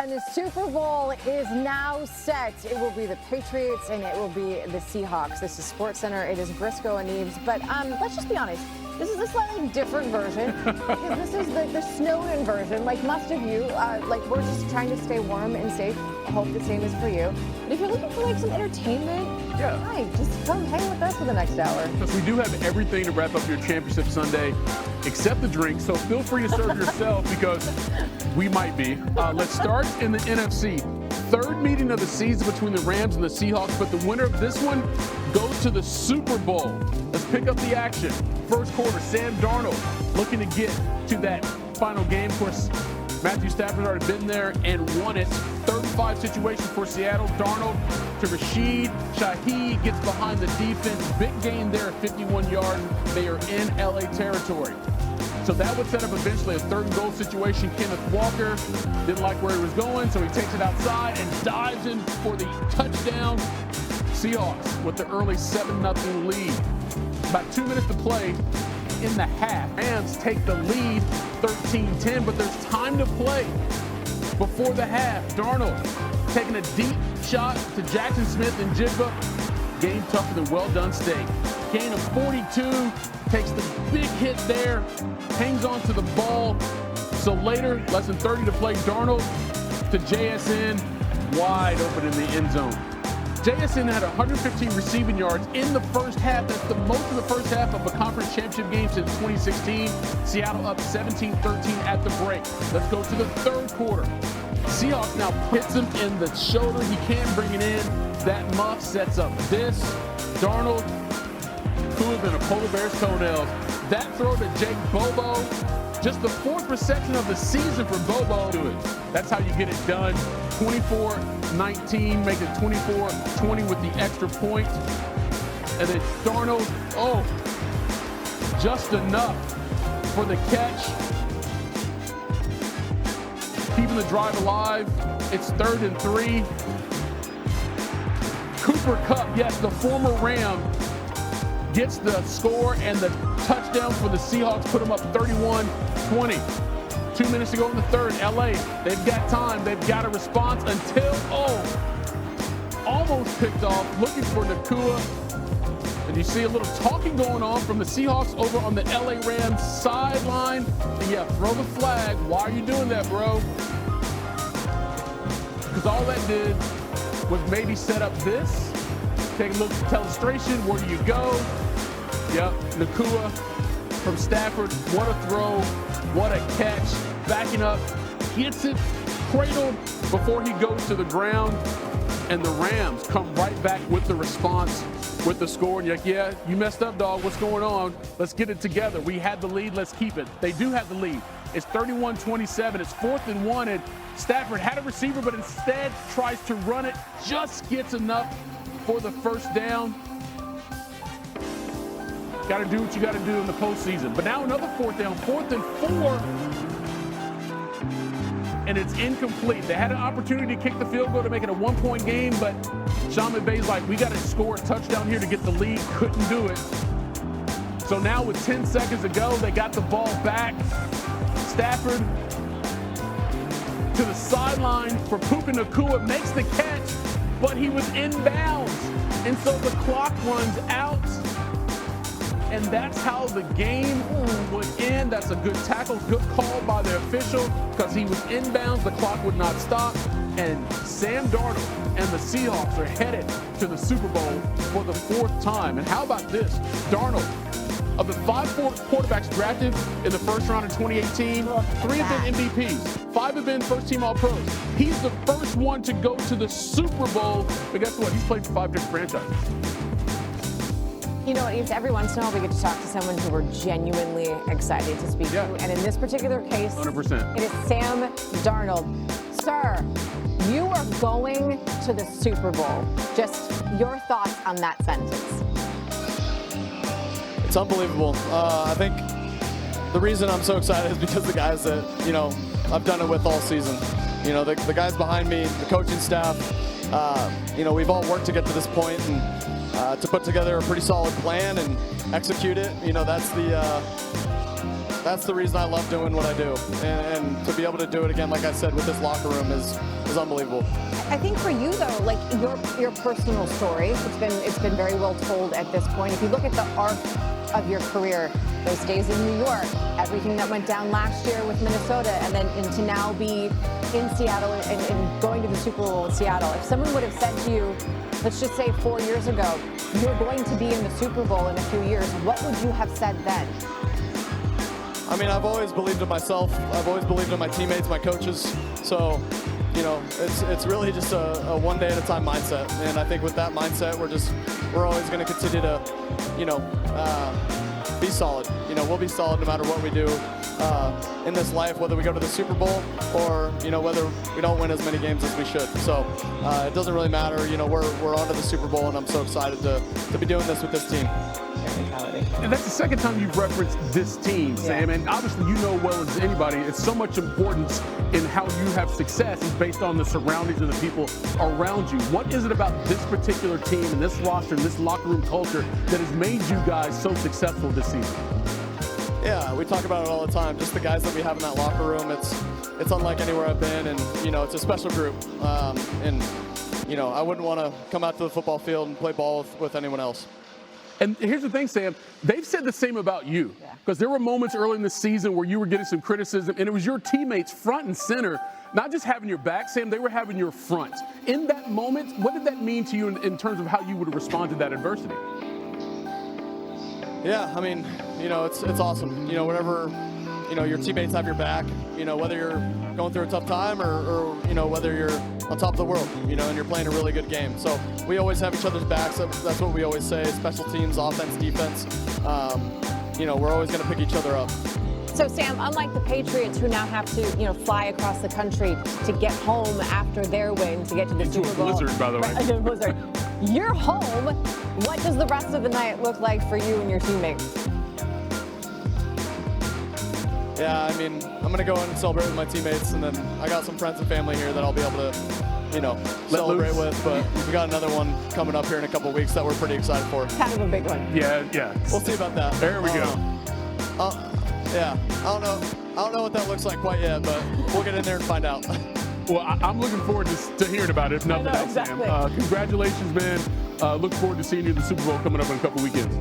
And the Super Bowl is now set. It will be the Patriots and it will be the Seahawks. This is SportsCenter. It is Briscoe and Eves. But let's just be honest. This is a slightly different version. Because this is the Snowden version. Like most of you, we're just trying to stay warm and safe. I hope the same is for you. But if you're looking for some entertainment, hi, just come hang with us for the next hour. Because we do have everything to wrap up your championship Sunday, except the drink. So feel free to serve yourself because we might be. Let's start in the NFC. Third meeting of the season between the Rams and the Seahawks, but the winner of this one goes to the Super Bowl. Let's pick up the action. First quarter, Sam Darnold looking to get to that final game. Of course, Matthew Stafford's already been there and won it. 35 situation for Seattle. Darnold to Rashid. Shaheed gets behind the defense. Big gain there at 51 yards. They are in LA territory. So that would set up eventually a third and goal situation. Kenneth Walker didn't like where he was going, so he takes it outside and dives in for the touchdown. Seahawks with the early 7-0 lead. About 2 minutes to play in the half. Rams take the lead 13-10, but there's time to play before the half. Darnold taking a deep shot to Jackson Smith and Jigba. Game tougher than well done steak. Gain of 42, takes the big hit there, hangs on to the ball. So later, less than 30 to play, Darnold to JSN, wide open in the end zone. JSN had 115 receiving yards in the first half. That's the most of the first half of a conference championship game since 2016. Seattle up 17-13 at the break. Let's go to the third quarter. Seahawks now hits him in the shoulder. He can't bring it in. That muff sets up this. Darnold, who has been a polar bear's toenails. That throw to Jake Bobo. Just the fourth reception of the season for Bobo. That's how you get it done. 24-19, make it 24-20 with the extra point. And then Darnold, just enough for the catch. Keeping the drive alive. It's 3rd and 3. Cooper Kupp, yes, the former Ram, gets the score and the touchdown for the Seahawks, put them up 31-20. 2 minutes to go in the third. LA, they've got time. They've got a response until, almost picked off, looking for Nakua. And you see a little talking going on from the Seahawks over on the LA Rams sideline. And yeah, throw the flag. Why are you doing that, bro? Because all that did was maybe set up this. Take a look at the illustration. Where do you go? Yep, Nakua from Stafford. What a throw. What a catch. Backing up. Gets it cradled before he goes to the ground. And the Rams come right back with the response, with the score. And you're like, yeah, you messed up, dog. What's going on? Let's get it together. We had the lead. Let's keep it. They do have the lead. It's 31-27. It's 4th and 1. And Stafford had a receiver, but instead tries to run it. Just gets enough for the first down. Got to do what you got to do in the postseason. But now another 4th down. 4th and 4. And it's incomplete. They had an opportunity to kick the field goal to make it a 1-point game, but Sean McVay's like, we got to score a touchdown here to get the lead. Couldn't do it. So now with 10 seconds to go, they got the ball back. Stafford to the sideline for Puka Nakua, makes the catch, but he was inbounds. And so the clock runs out. And that's how the game would end. That's a good tackle, good call by the official because he was inbounds. The clock would not stop. And Sam Darnold and the Seahawks are headed to the Super Bowl for the 4th time. And how about this? Darnold, of the 5 quarterbacks drafted in the first round of 2018, 3 have been MVPs, 5 have been first-team All-Pros. He's the first one to go to the Super Bowl. But guess what? He's played for 5 different franchises. You know, it's every once in a while we get to talk to someone who we're genuinely excited to speak to. And in this particular case, 100%. It is Sam Darnold. Sir, you are going to the Super Bowl. Just your thoughts on that sentence. It's unbelievable. I think the reason I'm so excited is because the guys that, I've done it with all season. The guys behind me, the coaching staff, we've all worked to get to this point and to put together a pretty solid plan and execute it. That's that's the reason I love doing what I do. And to be able to do it again, like I said, with this locker room is unbelievable. I think for you though, like your personal story, it's been very well told at this point. If you look at the arc of your career, those days in New York, everything that went down last year with Minnesota, and then to now be in Seattle and going to the Super Bowl with Seattle. If someone would have said to you, let's just say 4 years ago, you're going to be in the Super Bowl in a few years, what would you have said then? I mean, I've always believed in myself. I've always believed in my teammates, my coaches. So, you know, it's really just a one day at a time mindset. And I think with that mindset, we're always going to continue to, you know, be solid. You know, we'll be solid no matter what we do in this life, whether we go to the Super Bowl or, you know, whether we don't win as many games as we should. So it doesn't really matter. You know, we're on to the Super Bowl, and I'm so excited to be doing this with this team. And that's the second time you've referenced this team, Sam. And obviously you know well as anybody, it's so much importance in how you have success is based on the surroundings and the people around you. What is it about this particular team and this roster and this locker room culture that has made you guys so successful this season? Yeah, we talk about it all the time. Just the guys that we have in that locker room, it's unlike anywhere I've been, and you know, it's a special group. And you know, I wouldn't want to come out to the football field and play ball with anyone else. And here's the thing, Sam, they've said the same about you. Because there were moments early in the season where you were getting some criticism, and it was your teammates front and center, not just having your back, Sam, they were having your front. In that moment, what did that mean to you in terms of how you would respond to that adversity? Yeah, I mean, you know, it's awesome. You know, whatever, you know, your teammates have your back, you know, whether you're going through a tough time or you know, whether you're on top of the world, you know, and you're playing a really good game. So we always have each other's backs. That's what we always say, special teams, offense, defense. You know, we're always going to pick each other up. So, Sam, unlike the Patriots who now have to, you know, fly across the country to get home after their win to get to the Super Bowl. Blizzard, by the way. Right, a blizzard. You're home. What does the rest of the night look like for you and your teammates? Yeah, I mean, I'm going to go and celebrate with my teammates, and then I got some friends and family here that I'll be able to, you know, celebrate with. But we got another one coming up here in a couple of weeks that we're pretty excited for. Kind of a big one. Yeah. We'll see about that. There we go. Yeah, I don't know what that looks like quite yet, but we'll get in there and find out. Well, I'm looking forward to hearing about it, if nothing else, exactly. Sam. Congratulations, man. Look forward to seeing you at the Super Bowl coming up in a couple weekends.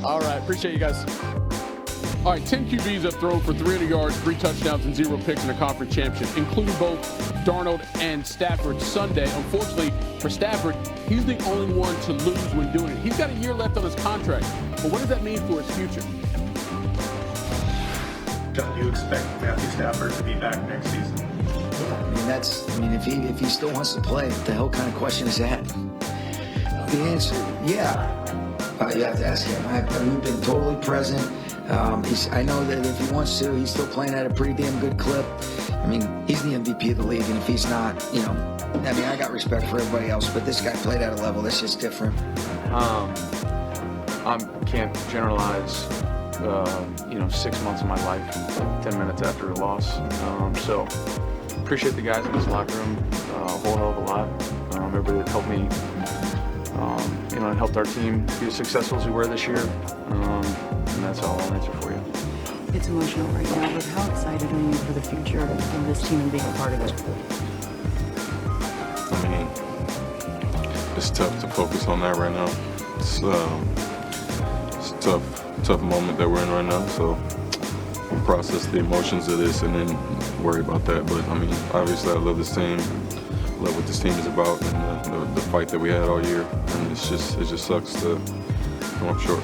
All right, appreciate you guys. All right, 10 QBs have thrown for 300 yards, 3 touchdowns, and 0 picks in a conference championship, including both Darnold and Stafford Sunday. Unfortunately for Stafford, he's the only one to lose when doing it. He's got a year left on his contract, but what does that mean for his future? Do you expect Matthew Stafford to be back next season? I mean, if he still wants to play, what the hell kind of question is that? The answer, yeah. You have to ask him. We've been totally present. I know that if he wants to, he's still playing at a pretty damn good clip. I mean, he's the MVP of the league, and if he's not, you know, I mean, I got respect for everybody else, but this guy played at a level that's just different. I can't generalize, you know, 6 months of my life, 10 minutes after a loss. So appreciate the guys in this locker room a whole hell of a lot. Everybody that helped me, you know, and helped our team be as successful as we were this year. And that's all I'll answer for you. It's emotional right now, but how excited are you for the future of this team and being a part of it? I mean, it's tough to focus on that right now. It's a tough moment that we're in right now, so we'll process the emotions of this and then worry about that. But I mean, obviously I love this team, love what this team is about, and the fight that we had all year, and it just sucks to come up short.